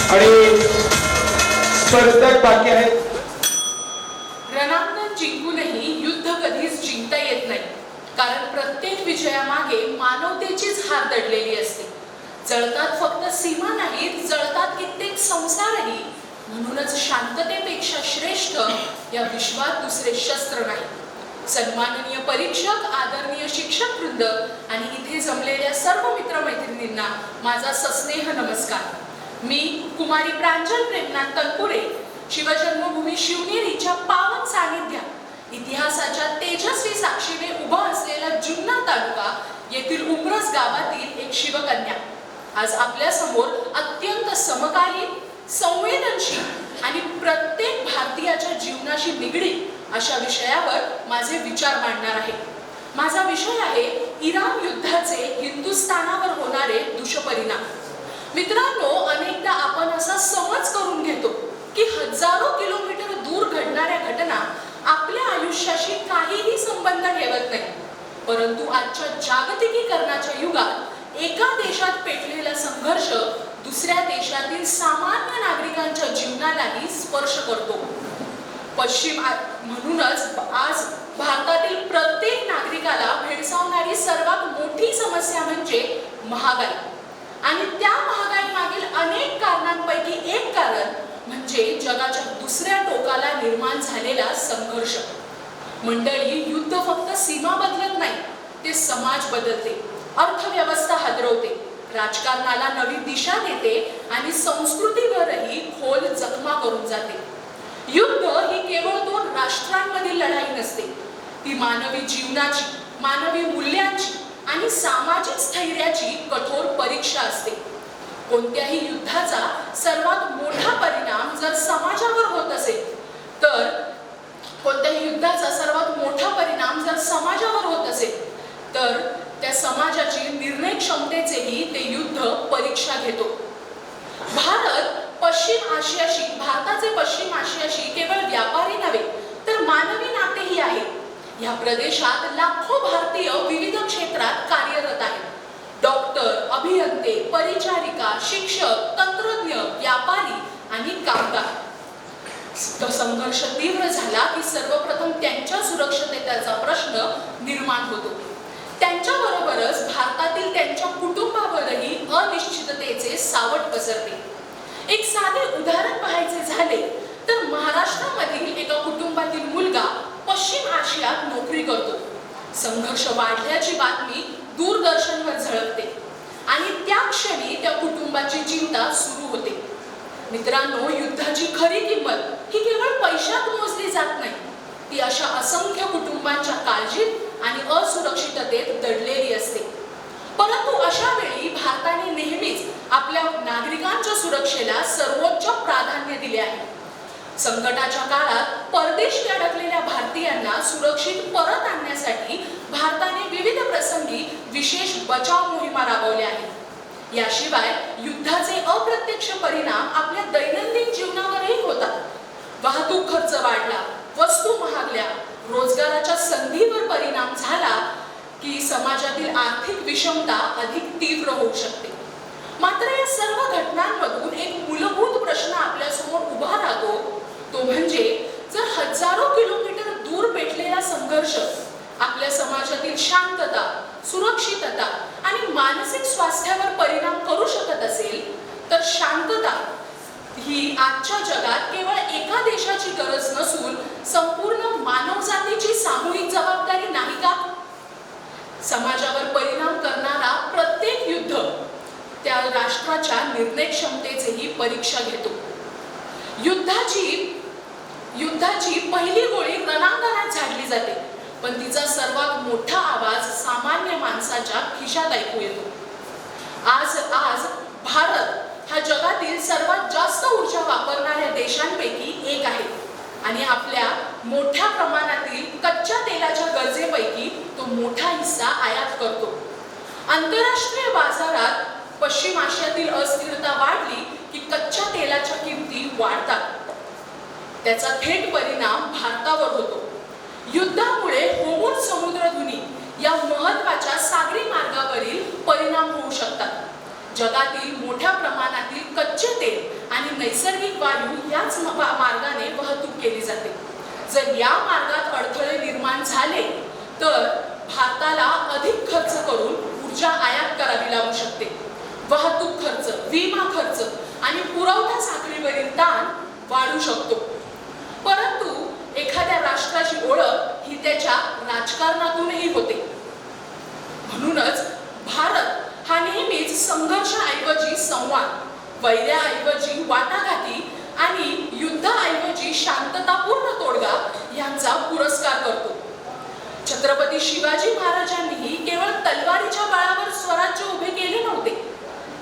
आणि स्पर्धक बाकी आहेत. रणांगण जिंकूनही युद्ध कधीच जिंकता येत नाही, कारण प्रत्येक विजयामागे मानवतेचीच हार दडलेली असते. जळतात फक्त सीमा नाहीत, जळतात कित्येक संसारही. म्हणूनच शांततेपेक्षा श्रेष्ठ या विश्वात दुसरे शस्त्र नाही. सन्माननीय परीक्षक, आदरणीय शिक्षक वृंद आणि इथे जमलेल्या सर्व मित्रमैत्रिणींना माझा सस्नेह नमस्कार. मी कुमारी प्रांजल प्रेमनाथ तनपुरे, शिवजन्मभूमी शिवनेरीच्या पावन सानिध्यात इतिहासाच्या तेजस्वी साक्षीने उभा असलेला जुन्नर तालुका येथील उमरस गावातील एक शिवकन्या आज आपल्या समोर अत्यंत समकालीन, संवेदनशील आणि प्रत्येक भारतीयाच्या जीवनाशी निगडीत अशा विषयावर माझे विचार मांडणार आहे. माझा विषय आहे इराण युद्धाचे हिंदुस्थानावर होणारे दुष्परिणाम. मित्रांनो, अनेकदा आपण असा समज करून घेतो की हजारो किलोमीटर दूर घडणाऱ्या घटना आपल्या आयुष्याशी काहीही संबंध ठेवत नाही. परंतु आजच्या जागतिकीकरणाच्या युगात एका देशात पेटलेला संघर्ष दुसऱ्या देशातील सामान्य नागरिकांच्या जीवनालाही स्पर्श करतो. म्हणूनच आज भारतातील प्रत्येक नागरिकाला भेडसावणारी सर्वात मोठी समस्या म्हणजे महागाई. आणि त्या महागाई मागील अनेक कारणांपैकी एक कारण म्हणजे जगाच्या दुसऱ्या टोकाला निर्माण झालेला संघर्ष. मंडळी, युद्ध फक्त सीमा बदलत नाही, ते समाज बदलते, अर्थव्यवस्था हादरवते, राजकारणाला नवी दिशा देते आणि संस्कृतीवरही खोल जखमा करून जाते. युद्ध ही केवळ दोन राष्ट्रांमधील लढाई नसते, ती मानवी जीवनाची, मानवी मूल्यांची आणि सामाजिक स्थैर्याची कठोर परीक्षा असते. कोणत्याही युद्धाचा सर्वात मोठा परिणाम जर समाजावर होत असेल तर त्या समाजाची निर्णय क्षमतेचेही ते युद्ध परीक्षा घेतो. भारताचे पश्चिम आशियाशी केवळ व्यापारी नव्हे तर मानवी नातेही आहेत. या प्रदेशात लाखो भारतीय विविध क्षेत्रात कार्यरत आहेत. डॉक्टर, अभियंते, परिचारिका, शिक्षक, तंत्रज्ञ, व्यापारी आणि कामगार. संघर्ष तीव्र झाला की सर्वप्रथम त्यांच्या सुरक्षिततेचा प्रश्न निर्माण होतो. त्यांच्याबरोबरच भारतातील त्यांच्या कुटुंबावरही अनिश्चिततेचे सावट पसरते. एक साधे उदाहरण पाहायचे झाले तर महाराष्ट्रामधील एका कुटुंबातील मुलगा पश्चिम आशियात नोकरी करतो. संघर्ष वाढल्याची बातमी दूरदर्शनवर झळकते आणि त्या क्षणी त्या कुटुंबाची चिंता सुरू होते. मित्रांनो, युद्धाची खरी किंमत ही केवळ पैशात मोजली जात नाही, ती अशा असंख्य कुटुंबांच्या काळजीत आणि असुरक्षिततेत दडलेली असते. परंतु अशा वेळी भारताने नेहमीच आपल्या नागरिकांच्या सुरक्षेला सर्वोच्च प्राधान्य दिले आहे. संकटाच्या काळात परदेशी अडकलेल्या भारतीयांना सुरक्षित परत आणण्यासाठी भारताने विविध प्रसंगी विशेष बचाव मोहिमा राबवल्या आहेत. याशिवाय युद्धाचे अप्रत्यक्ष परिणाम आपल्या दैनंदिन जीवनावरही होतात. वाहतूक खर्च वाढला, वस्तू महागल्या, रोजगाराच्या संधीवर परिणाम झाला की समाजातील आर्थिक विषमता अधिक तीव्र होऊ शकते. मात्र या सर्व घटनांमधून एक मूलभूत प्रश्न आपल्या समोर उभा राहतो, तो म्हणजे जर हजारो किलोमीटर दूर पेटलेला संघर्ष आपल्या समाजातील शांतता, सुरक्षितता आणि मानसिक स्वास्थ्यावर परिणाम करू शकत असेल तर शांतता ही आजच्या जगात केवळ एका देशाची गरज नसून संपूर्ण मानवजातीची सामूहिक जबाबदारी नाही का? समाजावर परिणाम करणारा प्रत्येक युद्ध त्या राष्ट्राच्या निर्णय क्षमतेचेही परीक्षा घेतो. युद्धाची पहिली गोळी रणांगणात झाडली जाते, पण तिचा सर्वात मोठा आवाज सामान्य माणसाच्या खिशात ऐकू येतो. आज भारत हा जगातील सर्वात जास्त ऊर्जा वापरणाऱ्या देशांपैकी एक आहे आणि आपल्या मोठ्या प्रमाणातील कच्च्या तेलाच्या गरजेपैकी तो मोठा हिस्सा आयात करतो. आंतरराष्ट्रीय बाजारात पश्चिम आशियातील अस्थिरता वाढली की कच्च्या तेलाच्या किमती वाढतात. त्याचा थेट परिणाम भारतावर होतो. युद्धामुळे होर्मुझ समुद्रधुनी या महत्त्वाच्या सागरी मार्गावरील परिणाम होऊ शकतात, जगातील मोठ्या प्रमाणातील कच्चे तेल आणि नैसर्गिक वायू याच मार्गाने वाहतूक केली जाते. जर या मार्गात अडथळे निर्माण झाले तर भारताला अधिक खर्च करून ऊर्जा आयात करावी लागू शकते. वाहतूक खर्च, विमा खर्च आणि पुरवठा साखळीवरील ताण वाढू शकतो. परंतु एखाद्या राष्ट्राची ओळख ही त्याच्या राजकारणातूनही होते. म्हणूनच भारत हा नेहमीच संघर्षाऐवजी संवाद, वैर्याऐवजी वाटाघाटी आणि युद्धाऐवजी शांततापूर्ण तोडगा यांचा पुरस्कार करतो. छत्रपती शिवाजी महाराजांनीही केवळ तलवारीच्या बळावर स्वराज्य उभे केले नव्हते.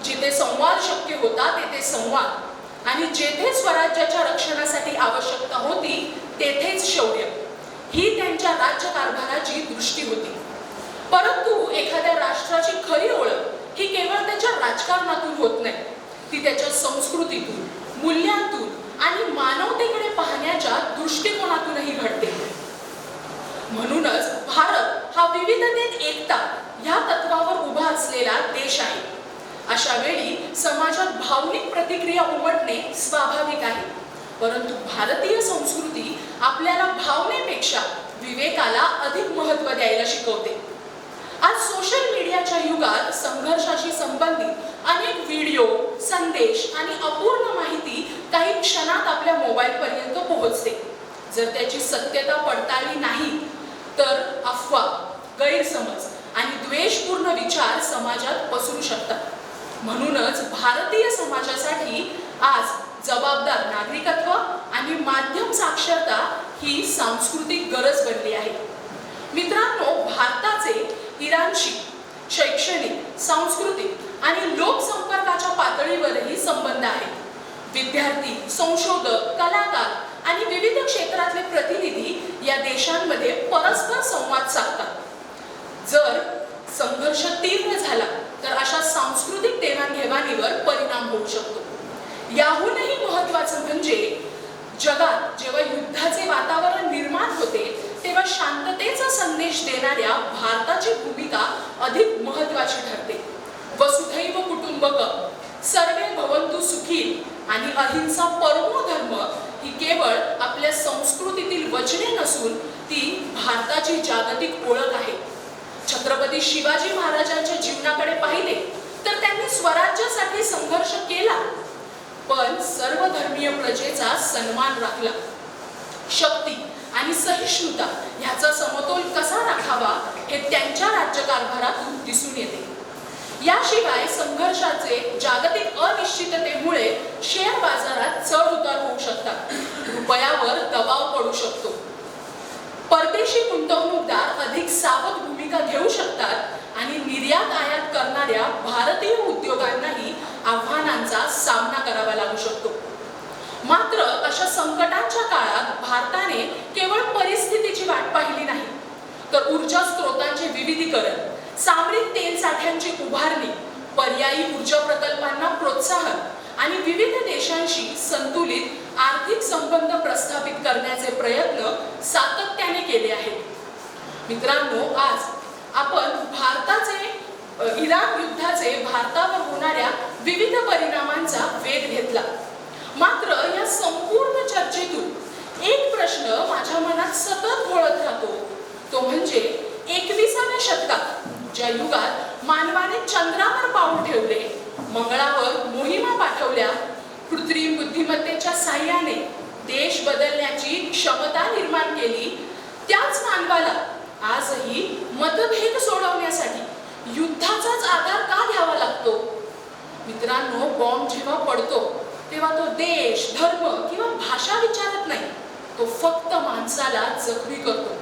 जिथे संवाद शक्य होता तेथे संवाद आणि जेथे स्वराज्याच्या रक्षणासाठी आवश्यकता होती तेथेच शौर्य ही त्यांच्या राज्यकारभाराची दृष्टी होती. परंतु एखाद्या राष्ट्राची खरी ओळख ही केवळ त्याच्या राजकारणातून होत नाही, ती त्याच्या संस्कृतीतून, मूल्यांतून आणि मानवतेकडे पाहण्याच्या दृष्टिकोनातूनही घडते. म्हणूनच भारत हा विविधतेत एकता या तत्वावर उभा असलेला देश आहे. अशा वेळी समाजात भावनिक प्रतिक्रिया उमटणे स्वाभाविक आहे. परंतु भारतीय संस्कृती आपल्याला भावनेपेक्षा विवेकाला अधिक महत्त्व द्यायला शिकवते. आज सोशल मीडियाच्या युगात संघर्षाशी संबंधित अनेक व्हिडिओ, संदेश आणि अपूर्ण माहिती काही क्षणात आपल्या मोबाईलपर्यंत पोहोचते. जर त्याची सत्यता पडताळली नाही तर अफवा, गैरसमज आणि द्वेषपूर्ण विचार समाजात पसरू शकतात. म्हणूनच भारतीय समाजासाठी आज जबाबदार नागरिकत्व आणि माध्यम साक्षरता ही सांस्कृतिक गरज बनली आहे. मित्रांनो, भारताचे इराणशी शैक्षणिक, सांस्कृतिक आणि लोकसंपर्काच्या पातळीवरही संबंध आहेत. विद्यार्थी, संशोधक, कलाकार आणि विविध क्षेत्रातले प्रतिनिधी या देशांमध्ये परस्पर संवाद साधतात. जर संघर्ष तीव्र झाला तर अशा सांस्कृतिक देवाणघेवाणीवर परिणाम होऊ शकतो. याहूनही महत्त्वाचं म्हणजे जगात जेव्हा युद्धाचे वातावरण निर्माण होते तेव्हा शांततेचा संदेश देणाऱ्या भारताची भूमिका अधिक महत्त्वाची ठरते. वसुधैव कुटुंबकम, सर्वे भवन्तु सुखी आणि अहिंसा परमो धर्म ही केवळ आपल्या संस्कृतीतील वचने नसून ती भारताची जागतिक ओळख आहे. छत्रपती शिवाजी महाराजांच्या जीवनाकडे पाहिले तर त्यांनी स्वराज्यासाठी संघर्ष केला, पण सर्व धर्मीय प्रजेचा सन्मान राखला. शक्ती आणि सहिष्णुता ह्याचा समतोल कसा राखावा हे त्यांच्या राज्यकारभारातून दिसून येते. याशिवाय संघर्षाचे जागतिक अनिश्चिततेमुळे शेअर बाजारात चढ उतार होऊ शकतात, रुपयावर दबाव पडू शकतो. परदेशी गुंतवणूकदार अधिक सावध भूमिका घेऊ शकतात आणि निर्यात आयात करणाऱ्या भारतीय उद्योगांनाही आव्हानांचा सामना करावा लागू शकतो. मात्र अशा संकटांच्या काळात भारताने केवळ परिस्थितीची वाट पाहिली नाही, तर ऊर्जा स्रोतांचे विविधीकरण, सामरिक तेल साठ्यांची उभारणी, पर्यायी ऊर्जा प्रकल्पांना प्रोत्साहन आणि विविध देशांशी संतुलित आर्थिक संबंध प्रस्थापित करण्याचे प्रयत्न सातत्याने केले आहेत. मित्रांनो, आज आपण भारताचे इराण युद्धाचे भारतावर होणाऱ्या विविध परिणामांचा वेध घेतला. मात्र या संपूर्ण चर्चेतून एक प्रश्न माझ्या मनात सतत घोळत राहतो, तो म्हणजे 21व्या शतकात ज्या युगात मानवाने चंद्रावर पाऊल ठेवले, मंगळावर मोहिमा पाठवल्या, कृत्रिम बुद्धिमत्तेच्या साहाय्याने देश बदलण्याची क्षमता निर्माण केली, त्याच मानवाला आजही मतभेद सोडवण्यासाठी युद्धाचाच आधार का घ्यावा लागतो? मित्रांनो, बॉम्ब जेव्हा पडतो तेव्हा तो देश, धर्म किंवा भाषा विचारत नाही, तो फक्त माणसाला जखमी करतो.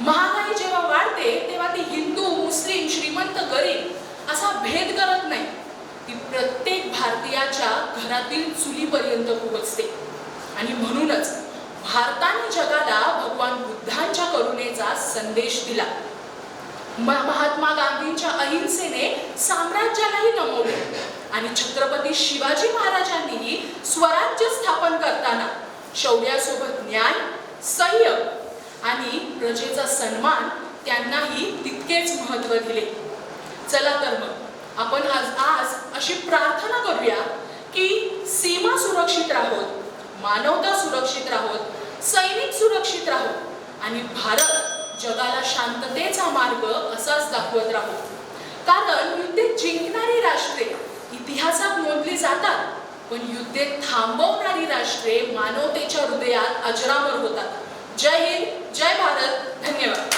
महागाई जेव्हा वाढते तेव्हा ती हिंदू, मुस्लिम, श्रीमंत, गरीब असा भेद करत नाही, ती प्रत्येक भारतीयाच्या घरातील चुलीपर्यंत पोहोचते. आणि म्हणूनच भारताने जगाला भगवान बुद्धांच्या करुणेचा संदेश दिला. महात्मा गांधींच्या अहिंसेने साम्राज्यालाही नमवले आणि छत्रपती शिवाजी महाराजांनीही स्वराज्य स्थापन करताना शौर्यासोबत न्याय, संयम आणि प्रजेचा सन्मान त्यांनाही तितकेच महत्त्व दिले. चला तर मग आपण आज अशी प्रार्थना करूया की सीमा सुरक्षित राहोत, मानवता सुरक्षित राहोत, सैनिक सुरक्षित राहोत आणि भारत जगाला शांततेचा मार्ग असाच दाखवत राहू. कारण युद्धे जिंकणारी राष्ट्रे इतिहासात नोंदली जातात, पण युद्धे थांबवणारी राष्ट्रे मानवतेच्या हृदयात अजरामर होतात. जय हिंद, जय भारत, धन्यवाद.